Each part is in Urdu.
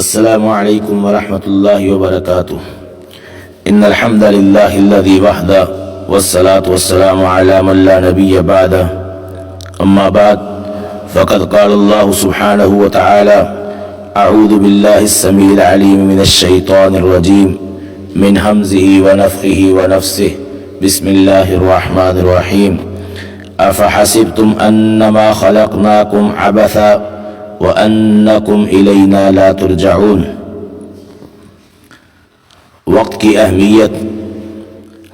السلام علیکم ورحمۃ اللہ وبرکاتہ۔ ان الحمد للہ الذی وحدہ والصلاة والسلام علی من لا نبی بعدہ، اما بعد فقد قال اللہ سبحانہ وتعالی اعوذ باللہ السمیع العلیم من الشیطان الرجیم من حمزہ ونفخہ ونفسہ، بسم اللہ الرحمن الرحیم۔ افحسبتم انما خلقناکم عبثا وَأَنَّكُمْ إِلَيْنَا لَا تُرْجَعُونَ۔ وقت کی اہمیت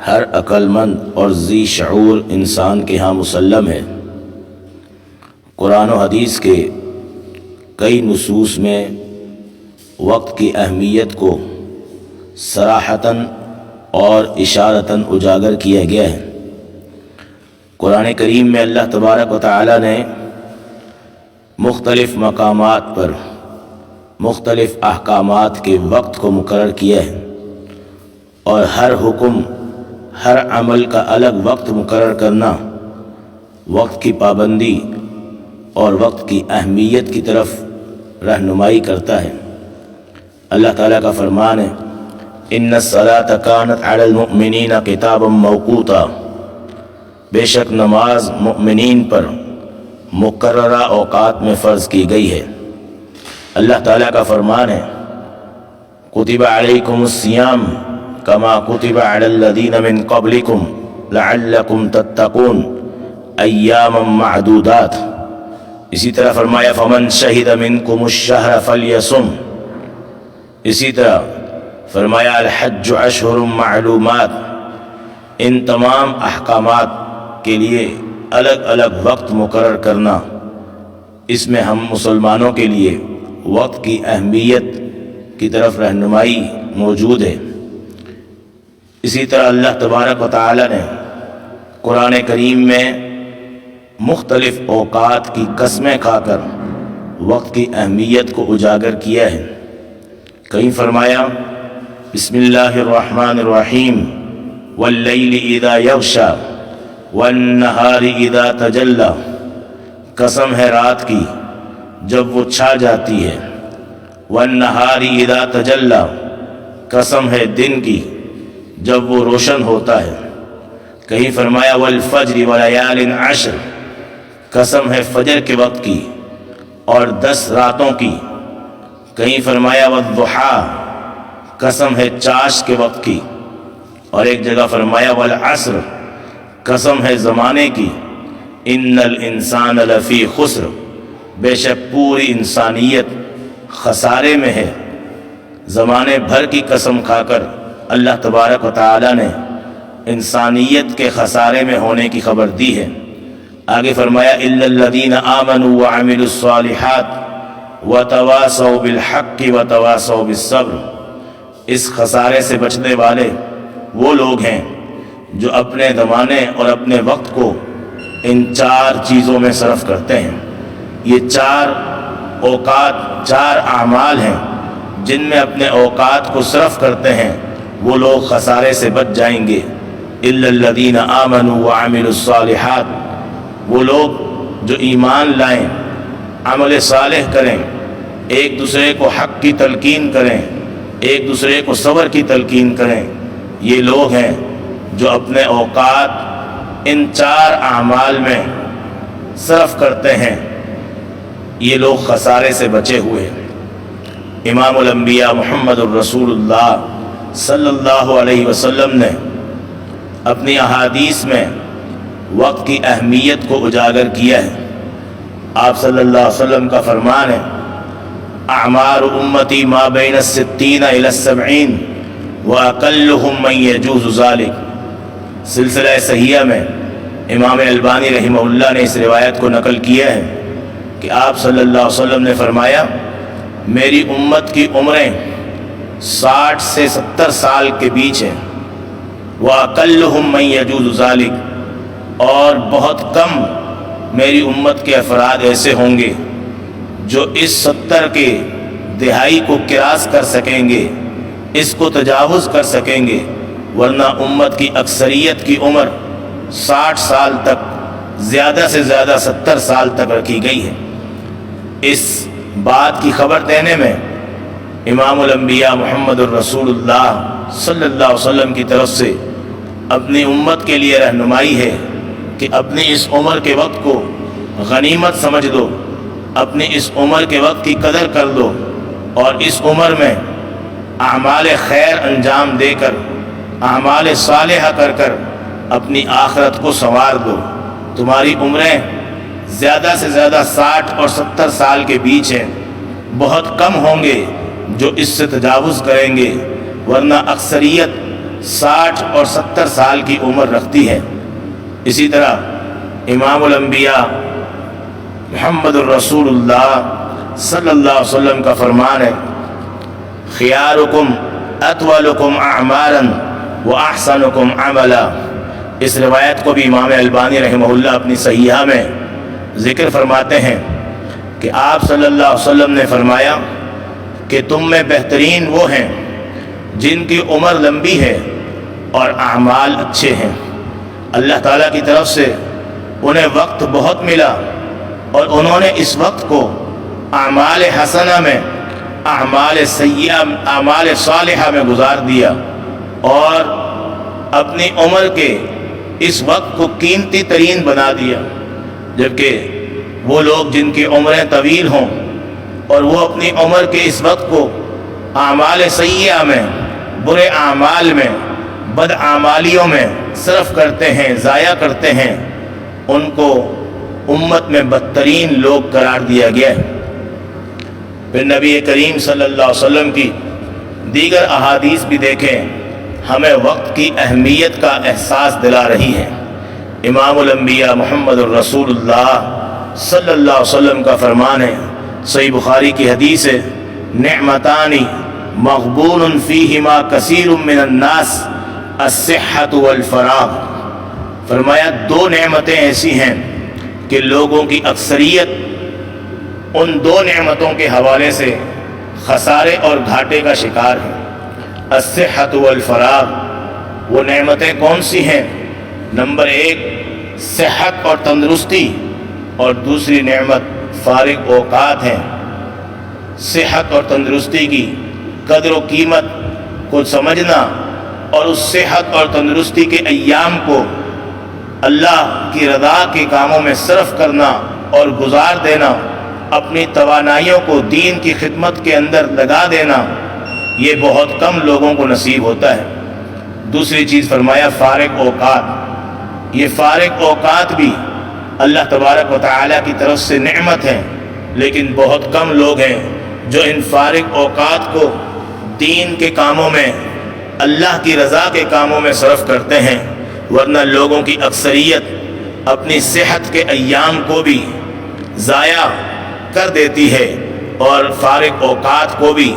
ہر عقل مند اور ذی شعور انسان کے ہاں مسلم ہے۔ قرآن و حدیث کے کئی نصوص میں وقت کی اہمیت کو صراحتاً اور اشارتاً اجاگر کیا گیا ہے۔ قرآن کریم میں اللہ تبارک و تعالی نے مختلف مقامات پر مختلف احکامات کے وقت کو مقرر کیا ہے، اور ہر حکم ہر عمل کا الگ وقت مقرر کرنا وقت کی پابندی اور وقت کی اہمیت کی طرف رہنمائی کرتا ہے۔ اللہ تعالیٰ کا فرمان ہے ان الصلاۃ کانت علی المؤمنین کتابا موقوتا، بے شک نماز مؤمنین پر مقررہ اوقات میں فرض کی گئی ہے۔ اللہ تعالیٰ کا فرمان ہے کتب علیکم الصیام کما کتب علی الذین من قبلکم لعلکم تتقون ایاما معدودات۔ اسی طرح فرمایا فمن شہد منکم الشہر فلیصم۔ اسی طرح فرمایا الحج اشہر معلومات۔ ان تمام احکامات کے لیے الگ الگ وقت مقرر کرنا، اس میں ہم مسلمانوں کے لیے وقت کی اہمیت کی طرف رہنمائی موجود ہے۔ اسی طرح اللہ تبارک و تعالی نے قرآن کریم میں مختلف اوقات کی قسمیں کھا کر وقت کی اہمیت کو اجاگر کیا ہے۔ کہیں فرمایا بسم اللہ الرحمن الرحیم واللیل اذا یغشی والنہار اذا تجلی، قسم ہے رات کی جب وہ چھا جاتی ہے، والنہار اذا تجلی، قسم ہے دن کی جب وہ روشن ہوتا ہے۔ کہیں فرمایا والفجر ولیال عشر، قسم ہے فجر کے وقت کی اور 10 راتوں کی۔ کہیں فرمایا والضحیٰ، قسم ہے چاش کے وقت کی، اور ایک جگہ فرمایا والعصر، قسم ہے زمانے کی، ان الانسان لفی خسر، بے شک پوری انسانیت خسارے میں ہے۔ زمانے بھر کی قسم کھا کر اللہ تبارک و تعالی نے انسانیت کے خسارے میں ہونے کی خبر دی ہے۔ آگے فرمایا الا الذین آمنوا وعملوا الصالحات وتواصوا بالحق وتواصوا بالصبر۔ اس خسارے سے بچنے والے وہ لوگ ہیں جو اپنے زمانے اور اپنے وقت کو ان 4 چیزوں میں صرف کرتے ہیں۔ یہ 4 اوقات 4 اعمال ہیں جن میں اپنے اوقات کو صرف کرتے ہیں، وہ لوگ خسارے سے بچ جائیں گے۔ الا الذین آمنوا وعملوا الصالحات، وہ لوگ جو ایمان لائیں، عمل صالح کریں، ایک دوسرے کو حق کی تلقین کریں، ایک دوسرے کو صبر کی تلقین کریں، یہ لوگ ہیں جو اپنے اوقات ان 4 اعمال میں صرف کرتے ہیں۔ یہ لوگ خسارے سے بچے ہوئے ہیں۔ امام الانبیاء محمد الرسول اللہ صلی اللہ علیہ وسلم نے اپنی احادیث میں وقت کی اہمیت کو اجاگر کیا ہے۔ آپ صلی اللہ علیہ وسلم کا فرمان ہے اعمار امتی ما بین 60 الی 70 واقلهم من یجوز ذلک۔ سلسلہ صحیحہ میں امام البانی رحمہ اللہ نے اس روایت کو نقل کیا ہے کہ آپ صلی اللہ علیہ وسلم نے فرمایا میری امت کی عمریں 60 سے 70 سال کے بیچ ہیں، وَأَقَلُّهُمْ مَنْ يَجُوزُ ذَلِكَ، اور بہت کم میری امت کے افراد ایسے ہوں گے جو اس 70 کے دہائی کو کراس کر سکیں گے، اس کو تجاوز کر سکیں گے، ورنہ امت کی اکثریت کی عمر 60 سال تک، زیادہ سے زیادہ 70 سال تک رکھی گئی ہے۔ اس بات کی خبر دینے میں امام الانبیاء محمد الرسول اللہ صلی اللہ علیہ وسلم کی طرف سے اپنی امت کے لیے رہنمائی ہے کہ اپنی اس عمر کے وقت کو غنیمت سمجھ دو، اپنی اس عمر کے وقت کی قدر کر دو، اور اس عمر میں اعمال خیر انجام دے کر، اعمال صالحہ کر کر اپنی آخرت کو سنوار دو۔ تمہاری عمریں زیادہ سے زیادہ 60 اور 70 سال کے بیچ ہیں، بہت کم ہوں گے جو اس سے تجاوز کریں گے، ورنہ اکثریت 60 اور 70 سال کی عمر رکھتی ہے۔ اسی طرح امام الانبیاء محمد الرسول اللہ صلی اللہ علیہ وسلم کا فرمان ہے، خیارکم اطولکم اعمارا واحسنکم عملا۔ اس روایت کو بھی امام البانی رحمہ اللہ اپنی صحیحہ میں ذکر فرماتے ہیں کہ آپ صلی اللہ علیہ وسلم نے فرمایا کہ تم میں بہترین وہ ہیں جن کی عمر لمبی ہے اور اعمال اچھے ہیں۔ اللہ تعالیٰ کی طرف سے انہیں وقت بہت ملا اور انہوں نے اس وقت کو اعمال حسنہ میں، اعمال سیئہ، اعمال صالحہ میں گزار دیا، اور اپنی عمر کے اس وقت کو قیمتی ترین بنا دیا۔ جبکہ وہ لوگ جن کی عمریں طویل ہوں اور وہ اپنی عمر کے اس وقت کو اعمال سیئہ میں، برے اعمال میں، بد اعمالیوں میں صرف کرتے ہیں، ضائع کرتے ہیں، ان کو امت میں بدترین لوگ قرار دیا گیا ہے۔ پھر نبی کریم صلی اللہ علیہ وسلم کی دیگر احادیث بھی دیکھیں، ہمیں وقت کی اہمیت کا احساس دلا رہی ہے۔ امام الانبیاء محمد الرسول اللہ صلی اللہ علیہ وسلم کا فرمان ہے، صحیح بخاری کی حدیث ہے، نعمتان مغبون فیہما کثیر من الناس الصحۃ والفراغ۔ فرمایا دو نعمتیں ایسی ہیں کہ لوگوں کی اکثریت ان دو نعمتوں کے حوالے سے خسارے اور گھاٹے کا شکار ہے۔ الصحۃ والفراغ، وہ نعمتیں کون سی ہیں؟ نمبر 1 صحت اور تندرستی، اور دوسری نعمت فارغ اوقات ہیں۔ صحت اور تندرستی کی قدر و قیمت کو سمجھنا اور اس صحت اور تندرستی کے ایام کو اللہ کی رضا کے کاموں میں صرف کرنا اور گزار دینا، اپنی توانائیوں کو دین کی خدمت کے اندر لگا دینا، یہ بہت کم لوگوں کو نصیب ہوتا ہے۔ دوسری چیز فرمایا فارغ اوقات۔ یہ فارغ اوقات بھی اللہ تبارک و تعالیٰ کی طرف سے نعمت ہے، لیکن بہت کم لوگ ہیں جو ان فارغ اوقات کو دین کے کاموں میں، اللہ کی رضا کے کاموں میں صرف کرتے ہیں، ورنہ لوگوں کی اکثریت اپنی صحت کے ایام کو بھی ضائع کر دیتی ہے اور فارغ اوقات کو بھی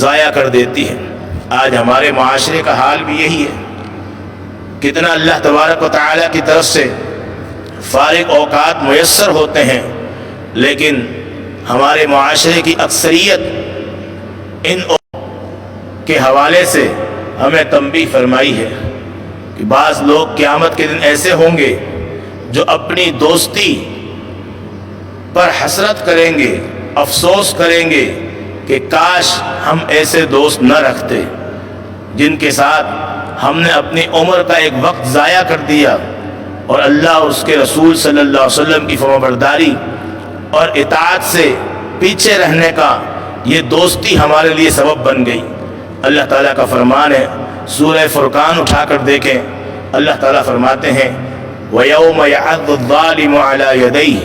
ضائع کر دیتی ہے۔ آج ہمارے معاشرے کا حال بھی یہی ہے، کتنا اللہ تبارک و تعالیٰ کی طرف سے فارغ اوقات میسر ہوتے ہیں، لیکن ہمارے معاشرے کی اکثریت ان کے حوالے سے ہمیں تنبیہ فرمائی ہے کہ بعض لوگ قیامت کے دن ایسے ہوں گے جو اپنی دوستی پر حسرت کریں گے، افسوس کریں گے کہ کاش ہم ایسے دوست نہ رکھتے جن کے ساتھ ہم نے اپنی عمر کا ایک وقت ضائع کر دیا، اور اللہ اور اس کے رسول صلی اللہ علیہ وسلم کی فرمانبرداری اور اطاعت سے پیچھے رہنے کا یہ دوستی ہمارے لیے سبب بن گئی۔ اللہ تعالیٰ کا فرمان ہے، سورہ فرقان اٹھا کر دیکھیں، اللہ تعالیٰ فرماتے ہیں وَيَوْمَ يَعَضُّ الظَّالِمُ عَلَى يَدَيْهِ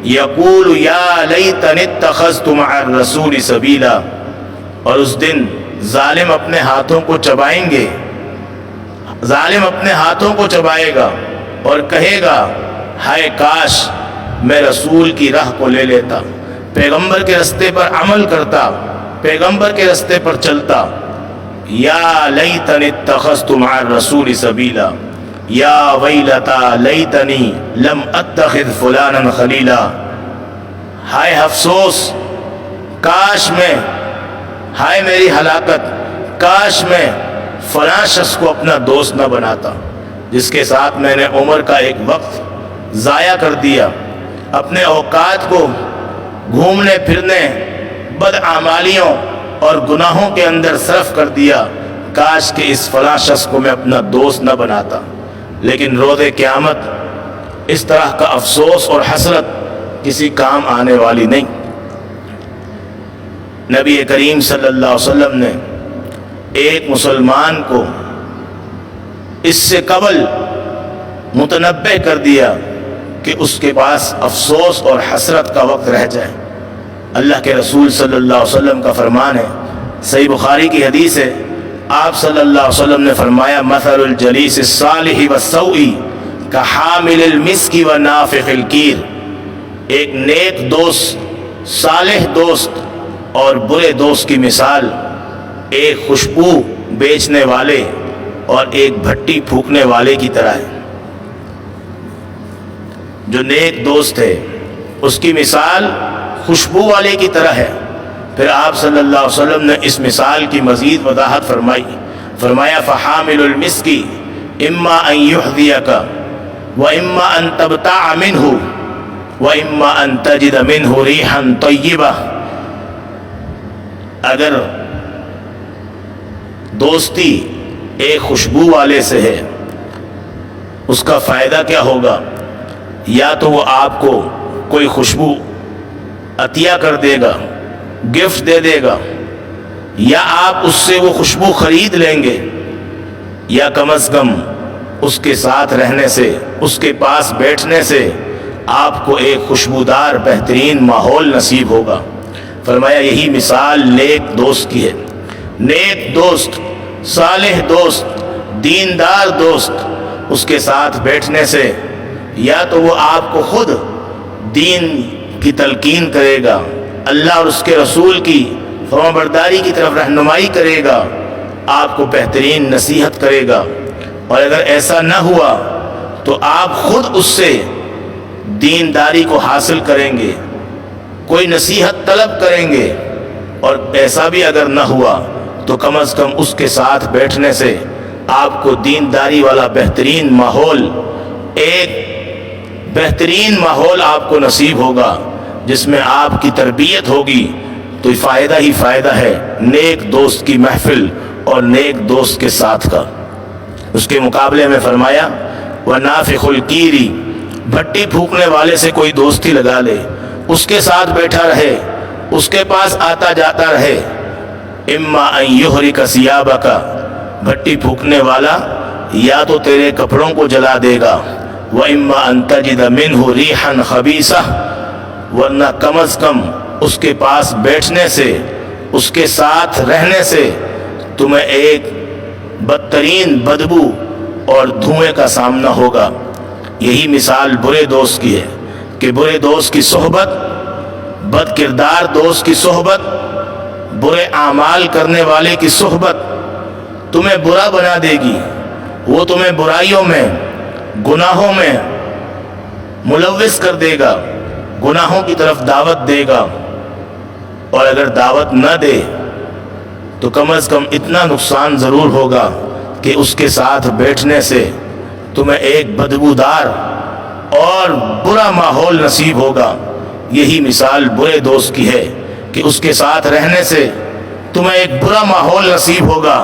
يَقُولُ يَا لَيْتَنِي اتَّخَذْتُ مَعَ الرَّسُولِ سَبِيلًا، اور اس دن ظالم اپنے ہاتھوں کو چبائیں گے، ظالم اپنے ہاتھوں کو چبائے گا اور کہے گا ہائے کاش میں رسول کی راہ کو لے لیتا، پیغمبر کے رستے پر عمل کرتا، پیغمبر کے رستے پر چلتا۔ یا لیتنی اتخذت مع الرسول سبیلا، یا ویلتا لیتنی لم اتخذ فلانا خلیلا، ہائے افسوس، کاش میں، ہائے میری ہلاکت، کاش میں فلاں شخص کو اپنا دوست نہ بناتا جس کے ساتھ میں نے عمر کا ایک وقت ضائع کر دیا، اپنے اوقات کو گھومنے پھرنے، بدعمالیوں اور گناہوں کے اندر صرف کر دیا، کاش کہ اس فلاں شخص کو میں اپنا دوست نہ بناتا۔ لیکن روز قیامت اس طرح کا افسوس اور حسرت کسی کام آنے والی نہیں۔ نبی کریم صلی اللہ علیہ وسلم نے ایک مسلمان کو اس سے قبل متنبہ کر دیا کہ اس کے پاس افسوس اور حسرت کا وقت رہ جائے۔ اللہ کے رسول صلی اللہ علیہ وسلم کا فرمان ہے، صحیح بخاری کی حدیث ہے، آپ صلی اللہ علیہ وسلم نے فرمایا مثل الجلیس الصالح والسوء کحامل المسک ونافخ الکیر، ایک نیک دوست، صالح دوست اور برے دوست کی مثال ایک خوشبو بیچنے والے اور ایک بھٹی پھونکنے والے کی طرح ہے۔ جو نیک دوست ہے اس کی مثال خوشبو والے کی طرح ہے۔ پھر آپ صلی اللہ علیہ وسلم نے اس مثال کی مزید وضاحت فرمایا فحامل المسک اما ان یحذیک واما ان تبتاع منہ واما ان تجد منہ ریحا طیبہ، اگر دوستی ایک خوشبو والے سے ہے اس کا فائدہ کیا ہوگا؟ یا تو وہ آپ کو کوئی خوشبو عطیہ کر دے گا، گفٹ دے دے گا، یا آپ اس سے وہ خوشبو خرید لیں گے، یا کم از کم اس کے ساتھ رہنے سے، اس کے پاس بیٹھنے سے آپ کو ایک خوشبودار بہترین ماحول نصیب ہوگا۔ فرمایا یہی مثال نیک دوست کی ہے۔ نیک دوست، صالح دوست، دیندار دوست، اس کے ساتھ بیٹھنے سے یا تو وہ آپ کو خود دین کی تلقین کرے گا، اللہ اور اس کے رسول کی فرمانبرداری کی طرف رہنمائی کرے گا، آپ کو بہترین نصیحت کرے گا، اور اگر ایسا نہ ہوا تو آپ خود اس سے دینداری کو حاصل کریں گے، کوئی نصیحت طلب کریں گے، اور ایسا بھی اگر نہ ہوا تو کم از کم اس کے ساتھ بیٹھنے سے آپ کو دینداری والا بہترین ماحول، ایک بہترین ماحول آپ کو نصیب ہوگا جس میں آپ کی تربیت ہوگی۔ تو فائدہ ہی فائدہ ہے نیک دوست کی محفل اور نیک دوست کے ساتھ کا۔ اس کے مقابلے میں فرمایا وَنَافِخُ الْكِيرِ، بھٹی پھونکنے والے سے کوئی دوستی لگا لے، اس کے ساتھ بیٹھا رہے، اس کے پاس آتا جاتا رہے، اِمَّا أَن يُحْرِقَ ثِيَابَكَ، بھٹی پھونکنے والا یا تو تیرے کپڑوں کو جلا دے گا، وَإِمَّا أَن تَجِدَ مِنْهُ رِيحًا خَبِيثَةً، ورنہ کم از کم اس کے پاس بیٹھنے سے، اس کے ساتھ رہنے سے تمہیں ایک بدترین بدبو اور دھوئیں کا سامنا ہوگا۔ یہی مثال برے دوست کی ہے کہ برے دوست کی صحبت، بد کردار دوست کی صحبت، برے اعمال کرنے والے کی صحبت تمہیں برا بنا دے گی، وہ تمہیں برائیوں میں، گناہوں میں ملوث کر دے گا، گناہوں کی طرف دعوت دے گا، اور اگر دعوت نہ دے تو کم از کم اتنا نقصان ضرور ہوگا کہ اس کے ساتھ بیٹھنے سے تمہیں ایک بدبودار اور برا ماحول نصیب ہوگا۔ یہی مثال برے دوست کی ہے کہ اس کے ساتھ رہنے سے تمہیں ایک برا ماحول نصیب ہوگا،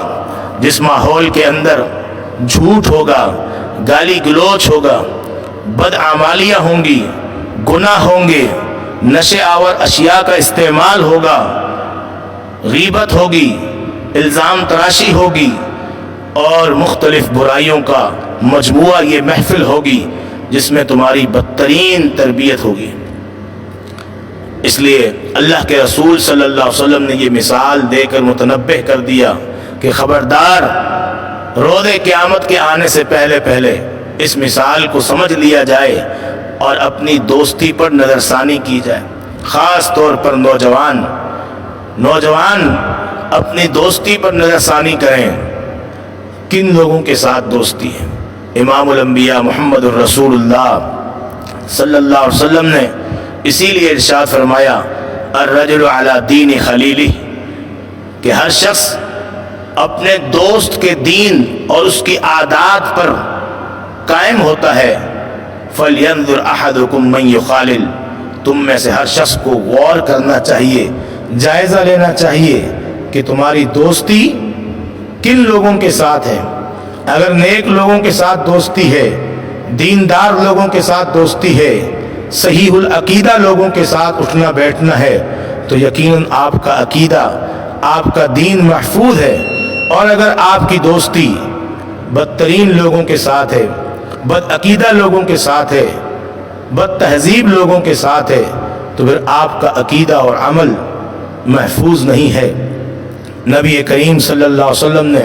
جس ماحول کے اندر جھوٹ ہوگا، گالی گلوچ ہوگا، بدعمالیاں ہوں گی، گناہ ہوں گے، نشے آور اشیاء کا استعمال ہوگا، غیبت ہوگی، الزام تراشی ہوگی، اور مختلف برائیوں کا مجموعہ یہ محفل ہوگی جس میں تمہاری بدترین تربیت ہوگی۔ اس لیے اللہ کے رسول صلی اللہ علیہ وسلم نے یہ مثال دے کر متنبہ کر دیا کہ خبردار، روز قیامت کے آنے سے پہلے اس مثال کو سمجھ لیا جائے اور اپنی دوستی پر نظر ثانی کی جائے۔ خاص طور پر نوجوان اپنی دوستی پر نظر ثانی کریں، کن لوگوں کے ساتھ دوستی ہے۔ امام الانبیاء محمد الرسول اللہ صلی اللہ علیہ وسلم نے اسی لیے ارشاد فرمایا الرجل علی دین خلیلہ، کہ ہر شخص اپنے دوست کے دین اور اس کی عادات پر قائم ہوتا ہے۔ فَلْيَنظُرْ أَحَدُكُمْ مَنْ يُخَالِلْ، تم میں سے ہر شخص کو غور کرنا چاہیے، جائزہ لینا چاہیے کہ تمہاری دوستی کن لوگوں کے ساتھ ہے۔ اگر نیک لوگوں کے ساتھ دوستی ہے، دیندار لوگوں کے ساتھ دوستی ہے، صحیح العقیدہ لوگوں کے ساتھ اٹھنا بیٹھنا ہے، تو یقیناً آپ کا عقیدہ، آپ کا دین محفوظ ہے۔ اور اگر آپ کی دوستی بدترین لوگوں کے ساتھ ہے، بد عقیدہ لوگوں کے ساتھ ہے، بد تہذیب لوگوں کے ساتھ ہے، تو پھر آپ کا عقیدہ اور عمل محفوظ نہیں ہے۔ نبی کریم صلی اللہ علیہ وسلم نے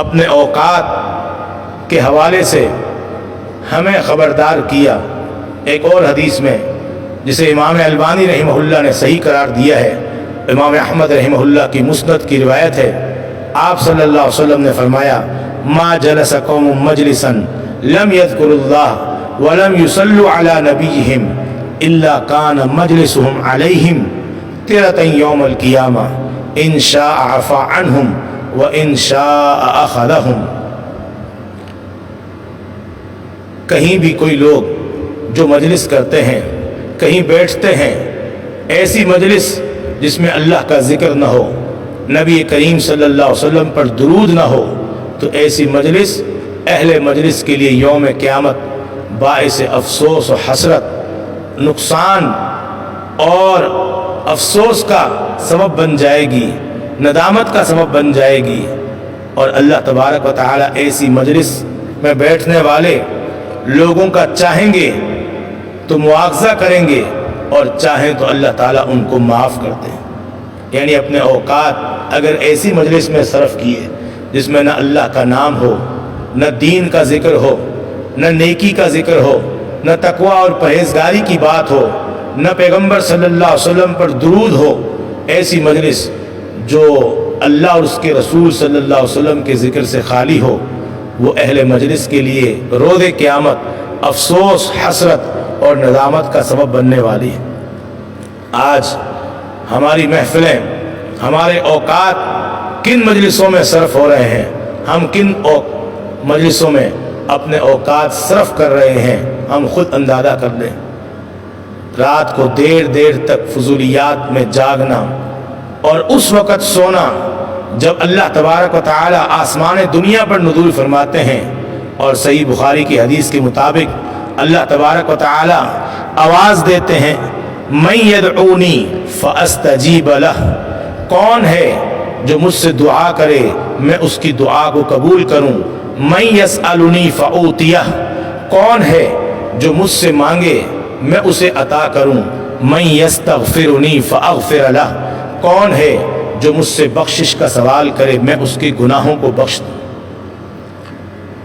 اپنے اوقات کے حوالے سے ہمیں خبردار کیا۔ ایک اور حدیث میں جسے امام البانی رحمہ اللہ نے صحیح قرار دیا ہے، امام احمد رحمہ اللہ کی مسند کی روایت ہے، آپ صلی اللہ علیہ وسلم نے فرمایا ما جلس قوم مجلسا لم يذكر الله ولم يصلوا على نبيهم الا كان مجلسهم عليهم ترة يوم القيامة ان شاء عفا عنهم وان شاء اخذهم۔ کہیں بھی کوئی لوگ جو مجلس کرتے ہیں، کہیں بیٹھتے ہیں، ایسی مجلس جس میں اللہ کا ذکر نہ ہو، نبی کریم صلی اللہ علیہ وسلم پر درود نہ ہو، تو ایسی مجلس اہل مجلس کے لیے یوم قیامت باعث افسوس و حسرت، نقصان اور افسوس کا سبب بن جائے گی، ندامت کا سبب بن جائے گی۔ اور اللہ تبارک و تعالی ایسی مجلس میں بیٹھنے والے لوگوں کا چاہیں گے تو مواخذہ کریں گے، اور چاہیں تو اللہ تعالیٰ ان کو معاف کر دیں۔ یعنی اپنے اوقات اگر ایسی مجلس میں صرف کیے جس میں نہ اللہ کا نام ہو، نہ دین کا ذکر ہو، نہ نیکی کا ذکر ہو، نہ تقوی اور پرہیزگاری کی بات ہو، نہ پیغمبر صلی اللہ علیہ وسلم پر درود ہو، ایسی مجلس جو اللہ اور اس کے رسول صلی اللہ علیہ وسلم کے ذکر سے خالی ہو، وہ اہل مجلس کے لیے روز قیامت افسوس، حسرت اور ندامت کا سبب بننے والی ہے۔ آج ہماری محفلیں، ہمارے اوقات کن مجلسوں میں صرف ہو رہے ہیں، ہم کن مجلسوں میں اپنے اوقات صرف کر رہے ہیں، ہم خود اندازہ کر لیں۔ رات کو دیر دیر تک فضولیات میں جاگنا اور اس وقت سونا جب اللہ تبارک و تعالی آسمان دنیا پر نزول فرماتے ہیں، اور صحیح بخاری کی حدیث کے مطابق اللہ تبارک و تعالی آواز دیتے ہیں من یدعونی فاستجیب لہ، کون ہے جو مجھ سے دعا کرے میں اس کی دعا کو قبول کروں، من یسألنی فاعطیہ، کون ہے جو مجھ سے مانگے میں اسے عطا کروں، من یستغفرنی فاغفر لہ، کون ہے جو مجھ سے بخشش کا سوال کرے میں اس کے گناہوں کو بخش دوں۔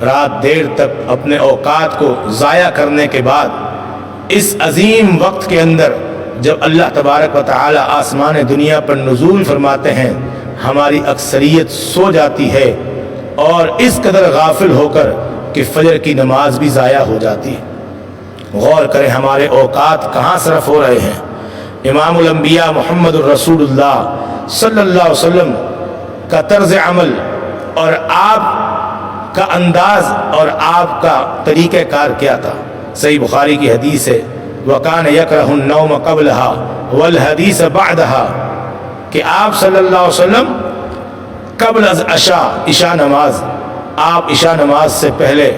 رات دیر تک اپنے اوقات کو ضائع کرنے کے بعد اس عظیم وقت کے اندر جب اللہ تبارک و تعالی آسمان دنیا پر نزول فرماتے ہیں، ہماری اکثریت سو جاتی ہے اور اس قدر غافل ہو کر کہ فجر کی نماز بھی ضائع ہو جاتی ہے۔ غور کریں ہمارے اوقات کہاں صرف ہو رہے ہیں۔ امام الانبیاء محمد الرسول اللہ صلی اللہ علیہ وسلم کا طرز عمل اور آپ کا انداز اور آپ کا طریقہ کار کیا تھا؟ صحیح بخاری کی حدیث ہے وَكَانَ يَكْرَهُ النَّوْمَ قَبْلَهَا وَالْحَدِيثَ بَعْدَهَا، کہ آپ صلی اللہ علیہ وسلم قبل از عشاء نماز، آپ عشاء نماز سے پہلے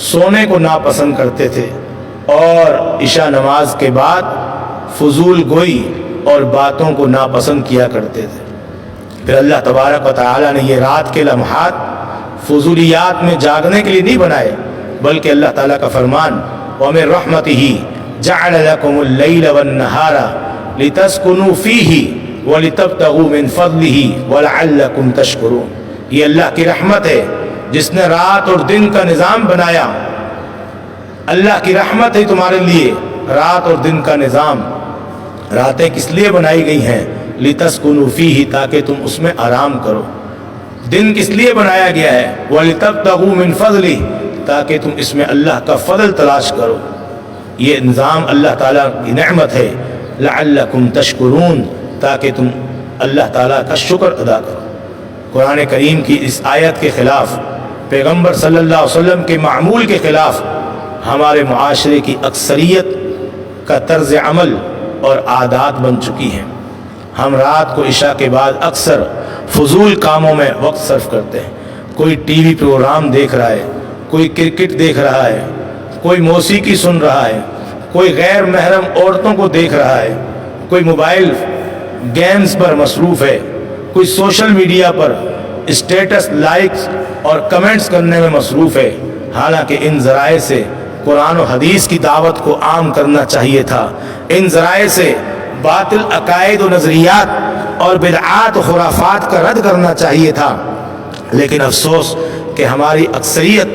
سونے کو ناپسند کرتے تھے، اور عشاء نماز کے بعد فضول گوئی اور باتوں کو ناپسند کیا کرتے تھے۔ پھر اللہ تبارک و تعالی نے یہ رات کے لمحات فضولیات میں جاگنے کے لیے نہیں بنائے، بلکہ اللہ تعالیٰ کا فرمان وَمِن رَحْمَتِهِ جَعَلَ لَكُمُ اللَّيْلَ وَالنَّهَارَ لِتَسْكُنُوا فِيهِ وَلِتَبْتَغُوا مِن فَضْلِهِ وَلَعَلَّكُمْ تَشْكُرُونَ۔ یہ اللہ کی رحمت ہے جس نے رات اور دن کا نظام بنایا۔ اللہ کی رحمت ہے تمہارے لیے رات اور دن کا نظام۔ راتیں کس لیے بنائی گئی ہیں؟ لِتَسْكُنُوا فِيهِ، تاکہ تم اس میں آرام کرو۔ دن کس لیے بنایا گیا ہے؟ وَلِتَبْتَغُوا مِن فَضْلِهِ، تاکہ تم اس میں اللہ کا فضل تلاش کرو۔ یہ نظام اللہ تعالیٰ کی نعمت ہے۔ لَعَلَّكُمْ تَشْكُرُونَ، تاکہ تم اللہ تعالیٰ کا شکر ادا کرو۔ قرآن کریم کی اس آیت کے خلاف، پیغمبر صلی اللہ علیہ وسلم کے معمول کے خلاف ہمارے معاشرے کی اکثریت کا طرز عمل اور عادات بن چکی ہیں۔ ہم رات کو عشاء کے بعد اکثر فضول کاموں میں وقت صرف کرتے ہیں. کوئی ٹی وی پروگرام دیکھ رہا ہے، کوئی کرکٹ دیکھ رہا ہے، کوئی موسیقی سن رہا ہے، کوئی غیر محرم عورتوں کو دیکھ رہا ہے، کوئی موبائل گیمز پر مصروف ہے، کوئی سوشل میڈیا پر اسٹیٹس لائکس اور کمنٹس کرنے میں مصروف ہے. حالانکہ ان ذرائع سے قرآن و حدیث کی دعوت کو عام کرنا چاہیے تھا. ان ذرائع سے باطل عقائد و نظریات اور بدعات و خرافات کا رد کرنا چاہیے تھا. لیکن افسوس کہ ہماری اکثریت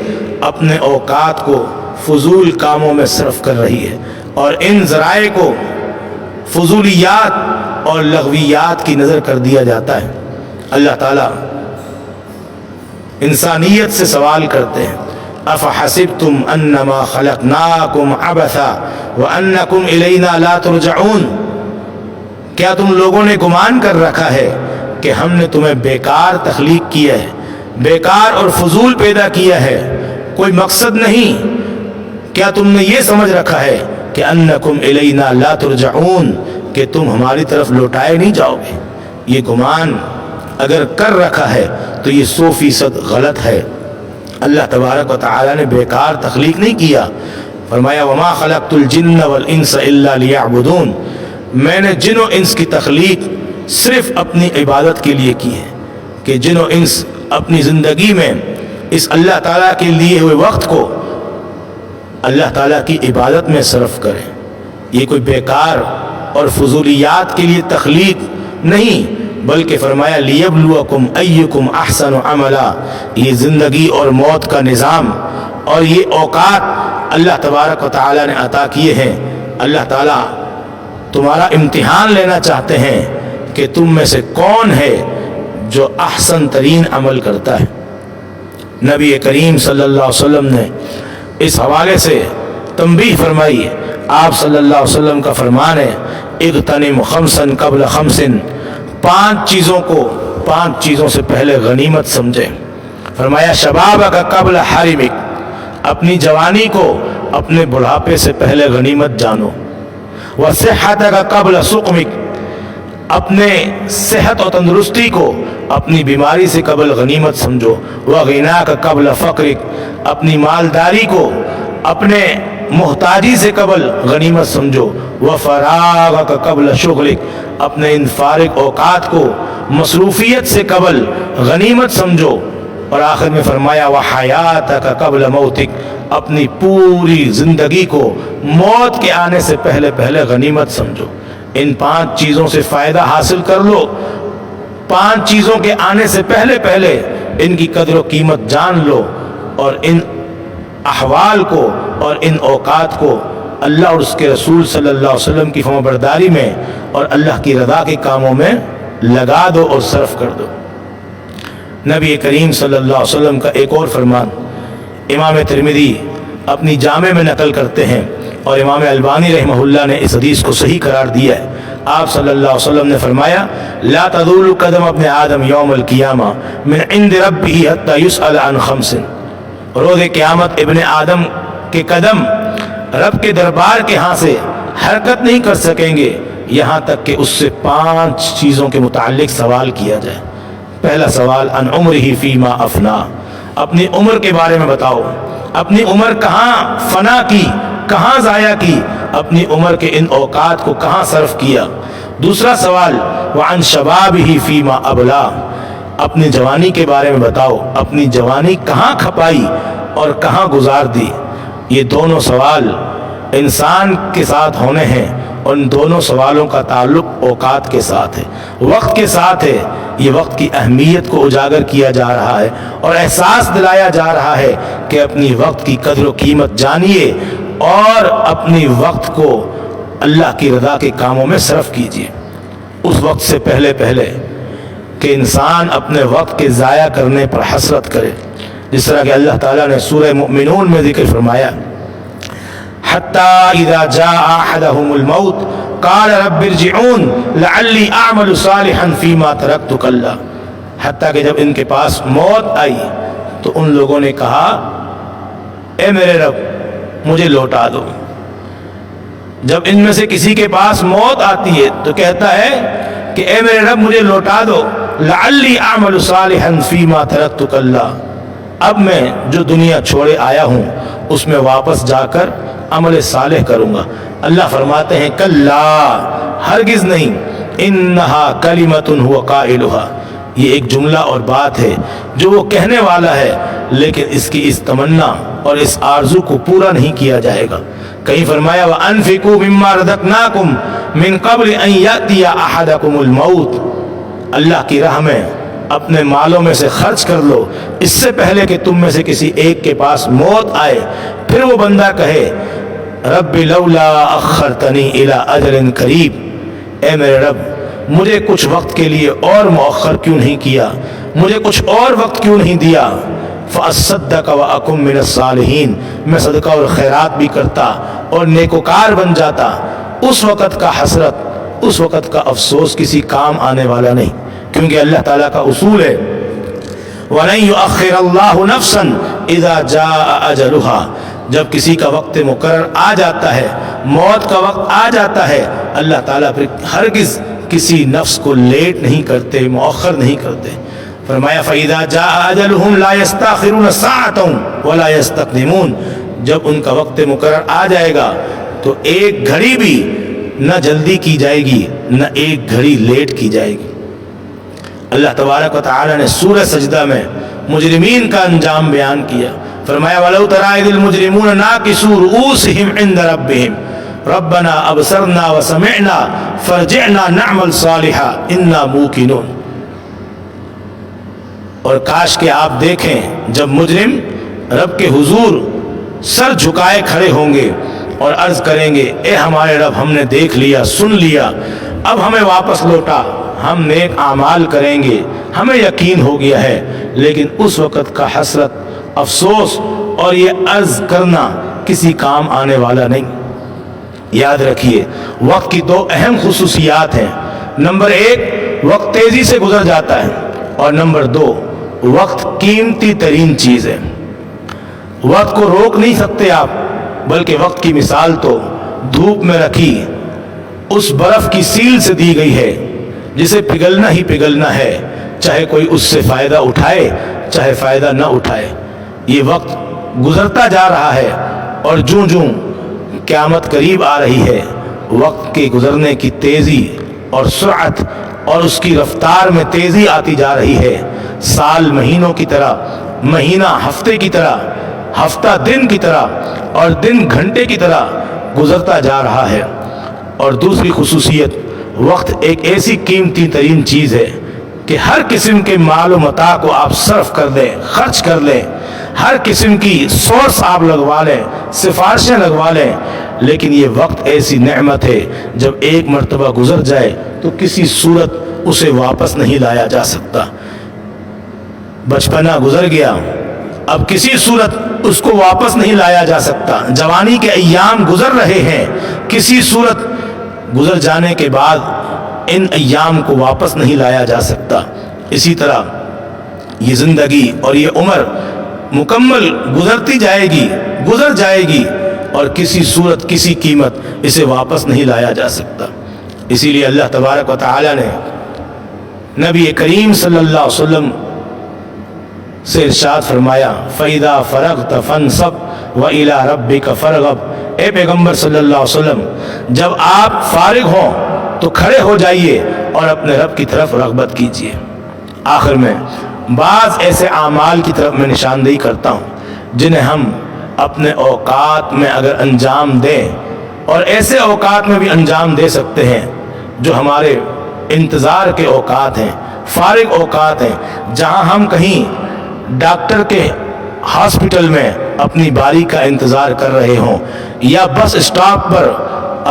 اپنے اوقات کو فضول کاموں میں صرف کر رہی ہے اور ان ذرائع کو فضولیات اور لغویات کی نظر کر دیا جاتا ہے. اللہ تعالیٰ انسانیت سے سوال کرتے ہیں، افحسبتم انما خلقناکم عبثا وانکم الینا لا ترجعون. کیا تم لوگوں نے گمان کر رکھا ہے کہ ہم نے تمہیں بیکار تخلیق کیا ہے، بیکار اور فضول پیدا کیا ہے، کوئی مقصد نہیں؟ کیا تم نے یہ سمجھ رکھا ہے کہ انکم الینا لا ترجعون، کہ تم ہماری طرف لوٹائے نہیں جاؤ گے؟ یہ گمان اگر کر رکھا ہے تو یہ 100% غلط ہے. اللہ تبارک و تعالی نے بیکار تخلیق نہیں کیا. فرمایا وما خلقت الجن والانس الا لیعبدون. میں نے جن و انس کی تخلیق صرف اپنی عبادت کے لیے کی ہے، کہ جن و انس اپنی زندگی میں اس اللہ تعالیٰ کے لیے ہوئے وقت کو اللہ تعالیٰ کی عبادت میں صرف کریں. یہ کوئی بیکار اور فضولیات کے لیے تخلیق نہیں، بلکہ فرمایا لیبلوکم ایکم احسن عملا. یہ زندگی اور موت کا نظام اور یہ اوقات اللہ تبارک و تعالیٰ نے عطا کیے ہیں. اللہ تعالیٰ تمہارا امتحان لینا چاہتے ہیں کہ تم میں سے کون ہے جو احسن ترین عمل کرتا ہے. نبی کریم صلی اللہ علیہ وسلم نے اس حوالے سے تنبیہ فرمائی. آپ صلی اللہ علیہ وسلم کا فرمان ہے اغتنم خمسا قبل خمس. 5 چیزوں کو 5 چیزوں سے پہلے غنیمت سمجھیں. فرمایا شبابک قبل حرمک. اپنی جوانی کو اپنے بڑھاپے سے پہلے غنیمت جانو. وصحتک قبل سقمک. اپنے صحت اور تندرستی کو اپنی بیماری سے قبل غنیمت سمجھو. وغناک قبل فقرک. اپنی مالداری کو اپنے محتاجی سے قبل غنیمت سمجھو. وفراغک قبل شغلک. اپنے ان فارغ اوقات کو مصروفیت سے قبل غنیمت سمجھو. اور آخر میں فرمایا وحیاتک قبل موتک. اپنی پوری زندگی کو موت کے آنے سے پہلے غنیمت سمجھو. ان 5 چیزوں سے فائدہ حاصل کر لو. 5 چیزوں کے آنے سے پہلے ان کی قدر و قیمت جان لو اور ان احوال کو اور ان اوقات کو اللہ اور اس کے رسول صلی اللہ علیہ وسلم کی فرمانبرداری میں اور اللہ کی رضا کے کاموں میں لگا دو اور صرف کر دو. نبی کریم صلی اللہ علیہ وسلم کا ایک اور فرمان امام ترمذی اپنی جامع میں نقل کرتے ہیں اور امام البانی رحمہ اللہ نے اس حدیث کو صحیح قرار دیا ہے. آپ صلی اللہ علیہ وسلم نے فرمایا لا تزول قدم ابن آدم یوم القیامہ من عند ربہ حتی یسأل عن 5. روز قیامت ابن آدم کے قدم رب کے دربار کے ہاں سے حرکت نہیں کر سکیں گے یہاں تک کہ اس سے 5 چیزوں کے متعلق سوال کیا جائے. پہلا سوال عن عمرہ فیما افنا. اپنی عمر کے بارے میں بتاؤ. اپنی عمر کہاں فنا کی، کہاں ضائع کی، اپنی عمر کے ان اوقات کو کہاں صرف کیا. دوسرا سوال وعن شبابہ فیما ابلا. اپنی جوانی کے بارے میں بتاؤ. اپنی جوانی کہاں کھپائی اور کہاں گزار دی. یہ دونوں سوال انسان کے ساتھ ہونے ہیں اور ان دونوں سوالوں کا تعلق اوقات کے ساتھ ہے، وقت کے ساتھ ہے. یہ وقت کی اہمیت کو اجاگر کیا جا رہا ہے اور احساس دلایا جا رہا ہے کہ اپنی وقت کی قدر و قیمت جانیے اور اپنی وقت کو اللہ کی رضا کے کاموں میں صرف کیجیے. اس وقت سے پہلے کہ انسان اپنے وقت کے ضائع کرنے پر حسرت کرے، جس طرح کہ اللہ تعالیٰ نے سورہ مؤمنون میں ذکر فرمایا حتی اذا جاء احدهم الموت قال رب ارجعون لعلی اعمل صالحا فیما ترکت کلا. حتیٰ کہ جب ان کے پاس موت آئی تو ان لوگوں نے کہا اے میرے رب مجھے لوٹا دو. جب ان میں سے کسی کے پاس موت آتی ہے تو کہتا ہے کہ اے میرے رب مجھے لوٹا دو، لعلی اعمل صالحا فیما ترکت کلا، اب میں جو دنیا چھوڑے آیا ہوں اس میں واپس جا کر عمل صالح کروں گا۔ اللہ فرماتے ہیں کلا، ہرگز نہیں، انہا کلمۃ هو قائلھا، یہ ایک جملہ اور بات ہے جو وہ کہنے والا ہے، لیکن اس کی اس تمنا اور اس آرزو کو پورا نہیں کیا جائے گا۔ کہیں فرمایا وَأَنفِقُوا مِمَّا رَزَقْنَاكُمْ مِن قَبْلِ أَن يَأْتِيَ أَحَدَكُمُ الْمَوْتُ، اللہ کی راہ میں اپنے مالوں میں سے خرچ کر لو اس سے پہلے کہ تم میں سے کسی ایک کے پاس موت آئے، پھر وہ بندہ کہے رب لولا اخرتنی الی اجل قریب، اے میرے رب مجھے کچھ وقت کے لیے اور مؤخر کیوں نہیں کیا، مجھے کچھ اور وقت کیوں نہیں دیا، فاصدق واکن من الصالحین، میں صدقہ اور خیرات بھی کرتا اور نیکوکار بن جاتا۔ اس وقت کا حسرت، اس وقت کا افسوس کسی کام آنے والا نہیں، کیونکہ اللہ تعالیٰ کا اصول ہے وَلَن يُؤَخِّرَ اللَّهُ نَفْسًا إِذَا جَاءَ أَجَلُهَا، جب کسی کا وقت مقرر آ جاتا ہے، موت کا وقت آ جاتا ہے، اللہ تعالیٰ پھر ہرگز کسی نفس کو لیٹ نہیں کرتے، مؤخر نہیں کرتے۔ فرمایا فَإِذَا جَاءَ أَجَلُهُمْ لَا يَسْتَأْخِرُونَ سَاعَةً وَلَا يَسْتَقْدِمُونَ، جب ان کا وقت مقرر آ جائے گا تو ایک گھڑی بھی نہ جلدی کی جائے گی نہ ایک گھڑی لیٹ کی جائے گی۔ اللہ تبارک و تعالی نے سورہ سجدہ میں مجرمین کا انجام بیان کیا، فرمایا وَلَوْ تَرَىٰ إِذِ الْمُجْرِمُونَ نَاكِسُو رُءُوسِهِمْ عِندَ رَبِّهِمْ رَبَّنَا أَبْصَرْنَا وَسَمِعْنَا فَارْجِعْنَا نَعْمَلْ صَالِحًا إِنَّا مُوقِنُونَ، اور کاش کہ آپ دیکھیں جب مجرم رب کے حضور سر جھکائے کھڑے ہوں گے اور عرض کریں گے اے ہمارے رب ہم نے دیکھ لیا، سن لیا، اب ہمیں واپس لوٹا، ہم نیک اعمال کریں گے، ہمیں یقین ہو گیا ہے۔ لیکن اس وقت کا حسرت، افسوس اور یہ عرض کرنا کسی کام آنے والا نہیں۔ یاد رکھیے وقت کی دو اہم خصوصیات ہیں، نمبر ایک وقت تیزی سے گزر جاتا ہے، اور نمبر دو وقت قیمتی ترین چیز ہے۔ وقت کو روک نہیں سکتے آپ، بلکہ وقت کی مثال تو دھوپ میں رکھی اس برف کی سیل سے دی گئی ہے جسے پگھلنا ہی پگھلنا ہے، چاہے کوئی اس سے فائدہ اٹھائے چاہے فائدہ نہ اٹھائے۔ یہ وقت گزرتا جا رہا ہے اور جوں جوں قیامت قریب آ رہی ہے، وقت کے گزرنے کی تیزی اور سرعت اور اس کی رفتار میں تیزی آتی جا رہی ہے۔ سال مہینوں کی طرح، مہینہ ہفتے کی طرح، ہفتہ دن کی طرح اور دن گھنٹے کی طرح گزرتا جا رہا ہے۔ اور دوسری خصوصیت، وقت ایک ایسی قیمتی ترین چیز ہے کہ ہر قسم کے مال و متاع کو آپ صرف کر دیں، خرچ کر لیں، ہر قسم کی سورس آپ لگوا لیں، سفارشیں لگوا لیں، لیکن یہ وقت ایسی نعمت ہے جب ایک مرتبہ گزر جائے تو کسی صورت اسے واپس نہیں لایا جا سکتا۔ بچپنا گزر گیا، اب کسی صورت اس کو واپس نہیں لایا جا سکتا۔ جوانی کے ایام گزر رہے ہیں، کسی صورت گزر جانے کے بعد ان ایام کو واپس نہیں لایا جا سکتا۔ اسی طرح یہ زندگی اور یہ عمر مکمل گزرتی جائے گی، گزر جائے گی، اور کسی صورت کسی قیمت اسے واپس نہیں لایا جا سکتا۔ اسی لیے اللہ تبارک و تعالی نے نبی کریم صلی اللہ علیہ وسلم سے ارشاد فرمایا فَإِذَا فَرَغْتَ فَانْصَبْ وَإِلَىٰ رَبِّكَ فَارْغَب، اے پیغمبر صلی اللہ علیہ وسلم جب آپ فارغ ہوں تو کھڑے ہو جائیے اور اپنے رب کی طرف رغبت کیجیے۔ آخر میں بعض ایسے اعمال کی طرف میں نشاندہی کرتا ہوں جنہیں ہم اپنے اوقات میں اگر انجام دیں، اور ایسے اوقات میں بھی انجام دے سکتے ہیں جو ہمارے انتظار کے اوقات ہیں، فارغ اوقات ہیں، جہاں ہم کہیں ڈاکٹر کے ہاسپٹل میں اپنی باری کا انتظار کر رہے ہوں، یا بس اسٹاپ پر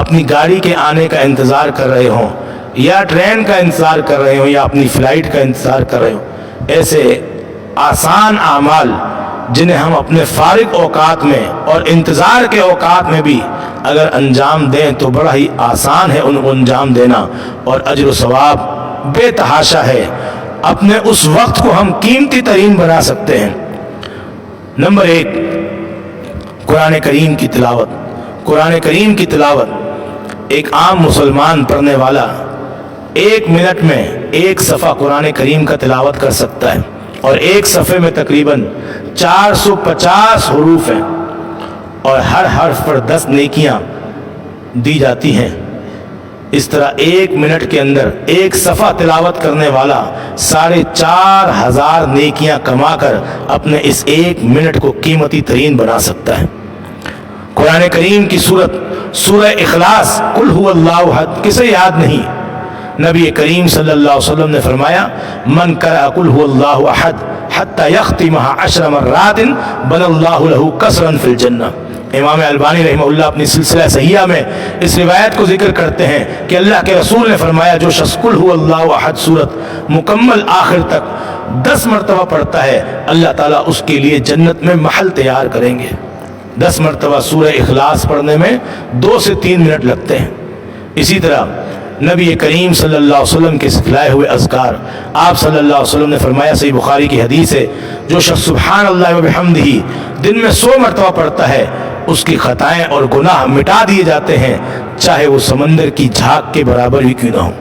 اپنی گاڑی کے آنے کا انتظار کر رہے ہوں، یا ٹرین کا انتظار کر رہے ہوں، یا اپنی فلائٹ کا انتظار کر رہے ہوں۔ ایسے آسان اعمال جنہیں ہم اپنے فارغ اوقات میں اور انتظار کے اوقات میں بھی اگر انجام دیں تو بڑا ہی آسان ہے ان کو انجام دینا، اور اجر و ثواب بے تحاشا ہے۔ اپنے اس وقت کو ہم قیمتی ترین بنا سکتے ہیں۔ نمبر ایک، قرآن کریم کی تلاوت۔ قرآن کریم کی تلاوت ایک عام مسلمان پڑھنے والا 1 منٹ میں 1 صفحہ قرآن کریم کا تلاوت کر سکتا ہے، اور 1 صفحے میں تقریباً 450 حروف ہیں، اور ہر حرف پر 10 نیکیاں دی جاتی ہیں۔ اس طرح 1 منٹ کے اندر 1 صفحہ تلاوت کرنے والا 4,500 نیکیاں کما کر اپنے اس 1 منٹ کو قیمتی ترین بنا سکتا ہے۔ قرآن کریم کی سورہ اخلاص قل هو اللہ احد کسے یاد نہیں؟ نبی کریم صلی اللہ علیہ وسلم نے فرمایا من قرأ قل هو اللہ احد حتی یختمها 10 مرات بنى اللہ له قصرا فی الجنہ۔ امام البانی رحمہ اللہ اپنی سلسلہ صحیحہ میں اس روایت کو ذکر کرتے ہیں کہ اللہ کے رسول نے فرمایا جو شخص قل هو اللہ احد سورت مکمل آخر تک 10 مرتبہ پڑھتا ہے، اللہ تعالیٰ اس کے لیے جنت میں محل تیار کریں گے۔ 10 مرتبہ سورہ اخلاص پڑھنے میں 2 سے 3 منٹ لگتے ہیں۔ اسی طرح نبی کریم صلی اللہ علیہ وسلم کے سکھلائے ہوئے اذکار، آپ صلی اللہ علیہ وسلم نے فرمایا، صحیح بخاری کی حدیث ہے، جو شخص سبحان اللہ و بحمدہ دن میں 100 مرتبہ پڑھتا ہے اس کی خطائیں اور گناہ مٹا دیے جاتے ہیں، چاہے وہ سمندر کی جھاگ کے برابر ہی کیوں نہ ہو۔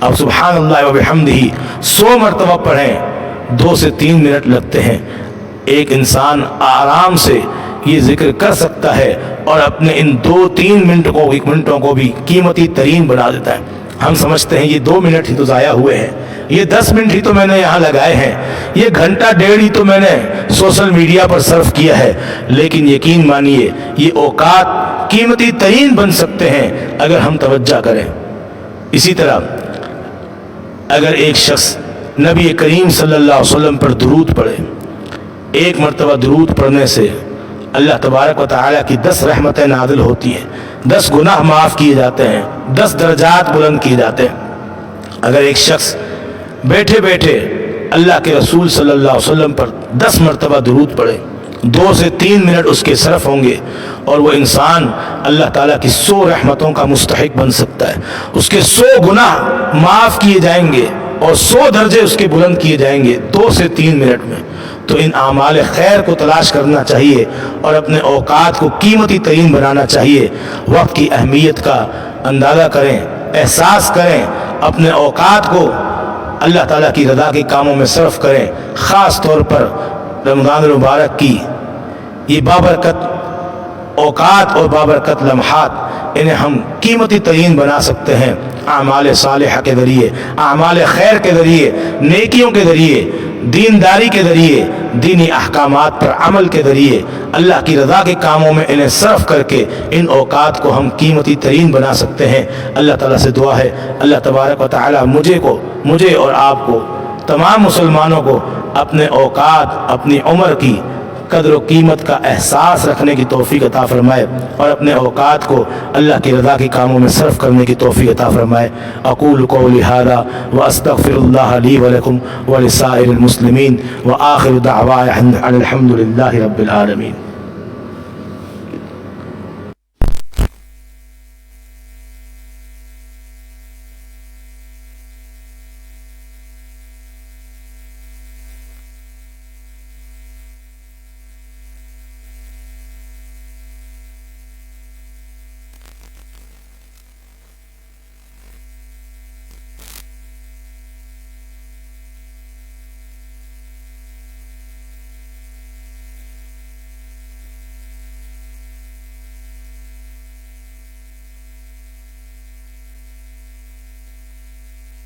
اب سبحان اللہ و بحمدہ 100 مرتبہ پڑھیں، 2 سے 3 منٹ لگتے ہیں۔ ایک انسان آرام سے یہ ذکر کر سکتا ہے اور اپنے ان 2-3 منٹوں کو بھی قیمتی ترین بنا دیتا ہے۔ ہم سمجھتے ہیں یہ 2 منٹ ہی تو ضائع ہوئے ہیں، یہ 10 منٹ ہی تو میں نے یہاں لگائے ہیں، یہ گھنٹہ ڈیڑھ ہی تو میں نے سوشل میڈیا پر صرف کیا ہے، لیکن یقین مانیے یہ اوقات قیمتی ترین بن سکتے ہیں اگر ہم توجہ کریں۔ اسی طرح اگر ایک شخص نبی کریم صلی اللہ علیہ وسلم پر درود پڑھے، 1 مرتبہ درود پڑھنے سے اللہ تبارک و تعالیٰ کی 10 رحمتیں نازل ہوتی ہیں، 10 گناہ معاف کیے جاتے ہیں، 10 درجات بلند کیے جاتے ہیں۔ اگر ایک شخص بیٹھے بیٹھے اللہ کے رسول صلی اللہ علیہ وسلم پر 10 مرتبہ درود پڑھے، 2 سے 3 منٹ اس کے صرف ہوں گے اور وہ انسان اللہ تعالیٰ کی 100 رحمتوں کا مستحق بن سکتا ہے۔ اس کے 100 گناہ معاف کیے جائیں گے اور 100 درجے اس کے بلند کیے جائیں گے 2 سے 3 منٹ میں۔ تو ان اعمال خیر کو تلاش کرنا چاہیے اور اپنے اوقات کو قیمتی ترین بنانا چاہیے۔ وقت کی اہمیت کا اندازہ کریں، احساس کریں، اپنے اوقات کو اللہ تعالیٰ کی رضا کے کاموں میں صرف کریں۔ خاص طور پر رمضان المبارک کی یہ بابرکت اوقات اور بابرکت لمحات، انہیں ہم قیمتی ترین بنا سکتے ہیں اعمال صالحہ کے ذریعے، اعمال خیر کے ذریعے، نیکیوں کے ذریعے، دینداری کے ذریعے، دینی احکامات پر عمل کے ذریعے، اللہ کی رضا کے کاموں میں انہیں صرف کر کے ان اوقات کو ہم قیمتی ترین بنا سکتے ہیں۔ اللہ تعالیٰ سے دعا ہے اللہ تبارک و تعالیٰ مجھے اور آپ کو، تمام مسلمانوں کو اپنے اوقات، اپنی عمر کی قدر و قیمت کا احساس رکھنے کی توفیق عطا فرمائے اور اپنے اوقات کو اللہ کی رضا کے کاموں میں صرف کرنے کی توفیق عطا فرمائے۔ اقول قولی ھذا واستغفر اللہ لی ولکم ولسائر المسلمین وآخر دعوانا ان الحمد للہ رب العالمین۔